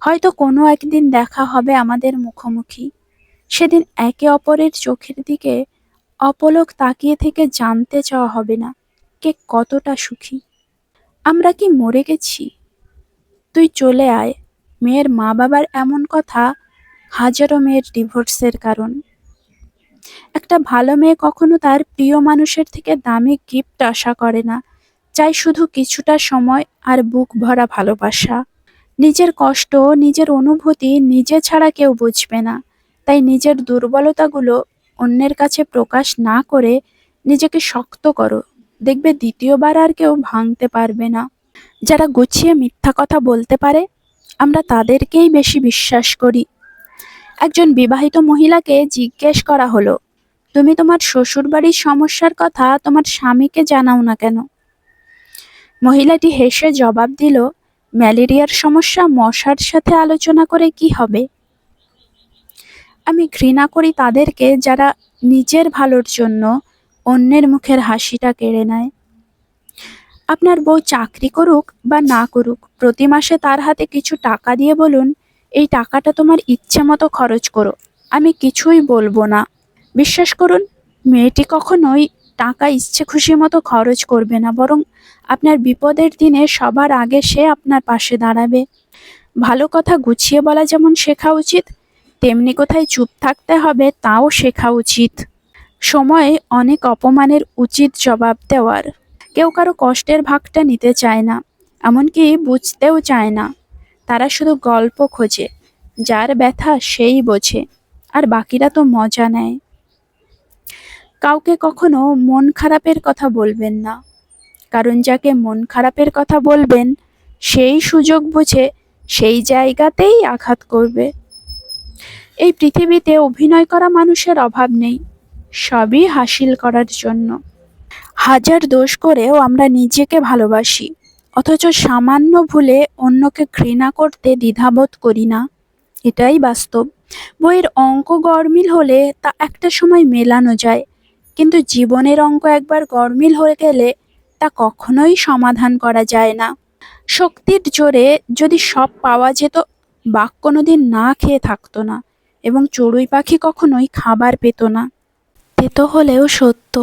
হয়তো কোনো একদিন দেখা হবে আমাদের মুখোমুখি। সেদিন একে অপরের চোখের দিকে অপলক তাকিয়ে থেকে জানতে চাওয়া হবে না কে কতটা সুখী। আমরা কি মরে গেছি? তুই চলে আয়, মেয়ের মা বাবার এমন কথা হাজারো মেয়ের ডিভোর্সের কারণ। একটা ভালো মেয়ে কখনো তার প্রিয় মানুষের থেকে দামি গিফট আশা করে না, চাই শুধু কিছুটা সময় আর বুক ভরা ভালোবাসা। নিজের কষ্ট, নিজের অনুভূতি নিজে ছাড়া কেউ বুঝবে না, তাই নিজের দুর্বলতাগুলো অন্যের কাছে প্রকাশ না করে নিজেকে শক্ত করো। দেখবে দ্বিতীয়বার আর কেউ ভাঙতে পারবে না। যারা গুছিয়ে মিথ্যা কথা বলতে পারে, আমরা তাদেরকেই বেশি বিশ্বাস করি। একজন বিবাহিত মহিলাকে জিজ্ঞেস করা হলো, তুমি তোমার শ্বশুরবাড়ির সমস্যার কথা তোমার স্বামীকে জানাও না কেন? মহিলাটি হেসে জবাব দিল, ম্যালেরিয়ার সমস্যা মশার সাথে আলোচনা করে কি হবে? আমি ঘৃণা করি তাদেরকে যারা নিজের ভালোর জন্য অন্যের মুখের হাসিটা কেড়ে নেয়। আপনার বউ চাকরি করুক বা না করুক, প্রতি মাসে তার হাতে কিছু টাকা দিয়ে বলুন, এই টাকাটা তোমার ইচ্ছে মতো খরচ করো, আমি কিছুই বলবো না। বিশ্বাস করুন, মেয়েটি কখনোই টাকা ইচ্ছে খুশি মতো খরচ করবে না, বরং আপনার বিপদের দিনে সবার আগে সে আপনার পাশে দাঁড়াবে। ভালো কথা গুছিয়ে বলা যেমন শেখা উচিত, তেমনি কোথায় চুপ থাকতে হবে তাও শেখা উচিত। সময়ে অনেক অপমানের উচিত জবাব দেওয়ার। কেউ কারো কষ্টের ভাগটা নিতে চায় না, এমনকি বুঝতেও চায় না। তারা শুধু গল্প খোঁজে, যার ব্যথা সেই বোঝে, আর বাকিরা তো মজা নেয়। কাউকে কখনো মন খারাপের কথা বলবেন না, কারণ যাকে মন খারাপের কথা বলবেন সেই সুযোগ বুঝে সেই জায়গাতেই আঘাত করবে। এই পৃথিবীতে অভিনয় করা মানুষের অভাব নেই, সবই হাসিল করার জন্য। হাজার দোষ করেও আমরা নিজেকে ভালোবাসি, অথচ সামান্য ভুলে অন্যকে ঘৃণা করতে দ্বিধাবোধ করি না। এটাই বাস্তব। বইয়ের অঙ্ক গড়মিল হলে তা একটা সময় মেলানো যায়, কিন্তু জীবনের অঙ্ক একবার গড়মিল হয়ে গেলে তা কখনোই সমাধান করা যায় না। শক্তির জোরে যদি সব পাওয়া যেত, বাঘ কোনোদিন না খেয়ে থাকতো না, এবং চড়ুই পাখি কখনোই খাবার পেত না। তেতো হলেও সত্য,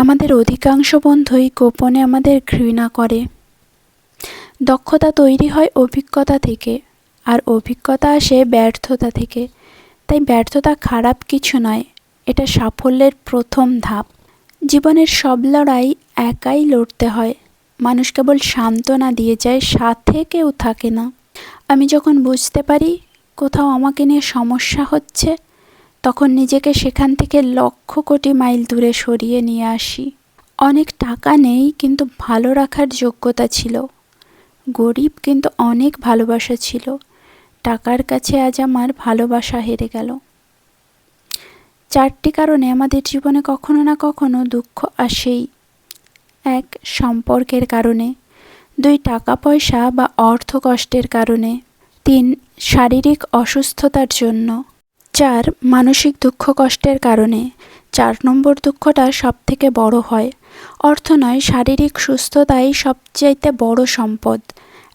আমাদের অধিকাংশ বন্ধুই গোপনে আমাদের ঘৃণা করে। দক্ষতা তৈরি হয় অভিজ্ঞতা থেকে, আর অভিজ্ঞতা আসে ব্যর্থতা থেকে। তাই ব্যর্থতা খারাপ কিছু নয়, এটা সাফল্যের প্রথম ধাপ। জীবনের সব লড়াই একাই লড়তে হয়, মানুষ কেবল সান্ত্বনা দিয়ে যায়, সাথে কেউ থাকে না। আমি যখন বুঝতে পারি কোথাও আমাকে নিয়ে সমস্যা হচ্ছে, তখন নিজেকে সেখান থেকে লক্ষ কোটি মাইল দূরে সরিয়ে নিয়ে আসি। অনেক টাকা নেই, কিন্তু ভালো রাখার যোগ্যতা ছিল। গরিব, কিন্তু অনেক ভালোবাসা ছিল। টাকার কাছে আজ আমার ভালোবাসা হেরে গেল। 4টি কারণে আমাদের জীবনে কখনো না কখনো দুঃখ আসেই। 1. সম্পর্কের কারণে। 2. টাকা পয়সা বা অর্থ কষ্টের কারণে। 3. শারীরিক অসুস্থতার জন্য। 4. মানসিক দুঃখ কষ্টের কারণে। 4 নম্বর দুঃখটা সব থেকে বড় হয়। অর্থ নয়, শারীরিক সুস্থতাই সবচাইতে বড় সম্পদ।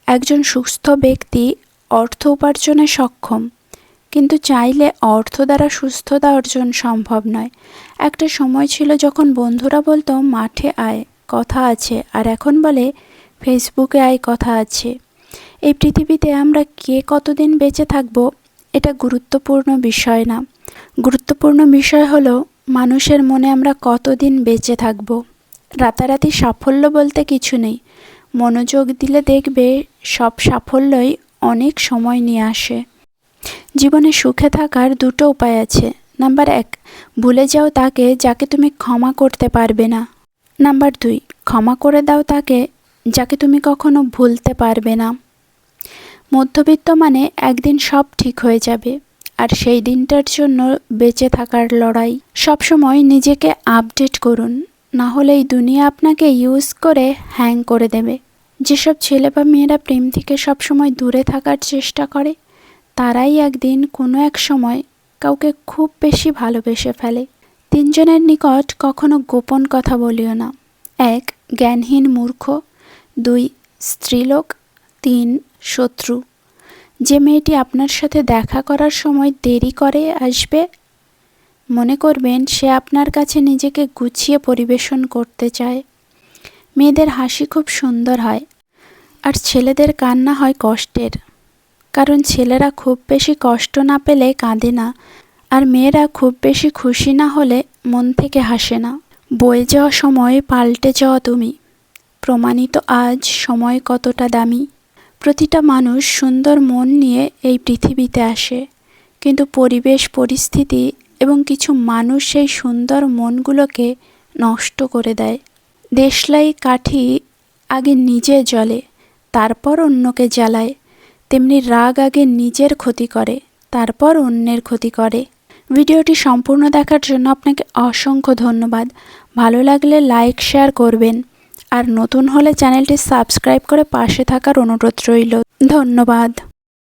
একজন সুস্থ ব্যক্তি অর্থ উপার্জনে সক্ষম, কিন্তু চাইলে অর্থ দ্বারা সুস্থতা অর্জন সম্ভব নয়। একটা সময় ছিল যখন বন্ধুরা বলতো মাঠে আয়, কথা আছে, আর এখন বলে ফেসবুকে আয়, কথা আছে। এই পৃথিবীতে আমরা কে কতদিন বেঁচে থাকবো এটা গুরুত্বপূর্ণ বিষয় না। গুরুত্বপূর্ণ বিষয় হলো মানুষের মনে আমরা কতদিন বেঁচে থাকবো। রাতারাতি সাফল্য বলতে কিছু নেই, মনোযোগ দিলে দেখবে সব সাফল্যই অনেক সময় নিয়ে আসে। জীবনে সুখে থাকার 2টো উপায় আছে। নাম্বার 1, ভুলে যাও তাকে যাকে তুমি ক্ষমা করতে পারবে না। নাম্বার 2, ক্ষমা করে দাও তাকে যাকে তুমি কখনো ভুলতে পারবে না। মধ্যবিত্ত মানে একদিন সব ঠিক হয়ে যাবে, আর সেই দিনটার জন্য বেঁচে থাকার লড়াই। সবসময় নিজেকে আপডেট করুন, না হলে এই দুনিয়া আপনাকে ইউজ করে হ্যাং করে দেবে। যেসব ছেলে বা মেয়েরা প্রেম থেকে সবসময় দূরে থাকার চেষ্টা করে, তারাই একদিন কোনো এক সময় কাউকে খুব বেশি ভালোবেসে ফেলে। 3 জনের নিকট কখনো গোপন কথা বলিও না। 1. জ্ঞানহীন মূর্খ। 2. স্ত্রীলোক। 3. শত্রু। যে মেয়েটি আপনার সাথে দেখা করার সময় দেরি করে আসবে, মনে করবেন সে আপনার কাছে নিজেকে গুছিয়ে পরিবেশন করতে চায়। মেয়েদের হাসি খুব সুন্দর হয়, আর ছেলেদের কান্না হয় কষ্টের, কারণ ছেলেরা খুব বেশি কষ্ট না পেলে কাঁদে না, আর মেয়েরা খুব বেশি খুশি না হলে মন থেকে হাসে না। বয়ে যাওয়া সময় পাল্টে যাওয়া তুমি, প্রমাণিত আজ সময় কতটা দামি। প্রতিটা মানুষ সুন্দর মন নিয়ে এই পৃথিবীতে আসে, কিন্তু পরিবেশ, পরিস্থিতি এবং কিছু মানুষ সেই সুন্দর মনগুলোকে নষ্ট করে দেয়। দেশলাই কাঠি আগে নিজে জ্বলে, তারপর অন্যকে জ্বালায়, তেমনি রাগ আগে নিজের ক্ষতি করে, তারপর অন্যের ক্ষতি করে। ভিডিওটি সম্পূর্ণ দেখার জন্য আপনাকে অসংখ্য ধন্যবাদ। ভালো লাগলে লাইক, শেয়ার করবেন, আর নতুন হলে চ্যানেলটি সাবস্ক্রাইব করে পাশে থাকার অনুরোধ রইল। ধন্যবাদ।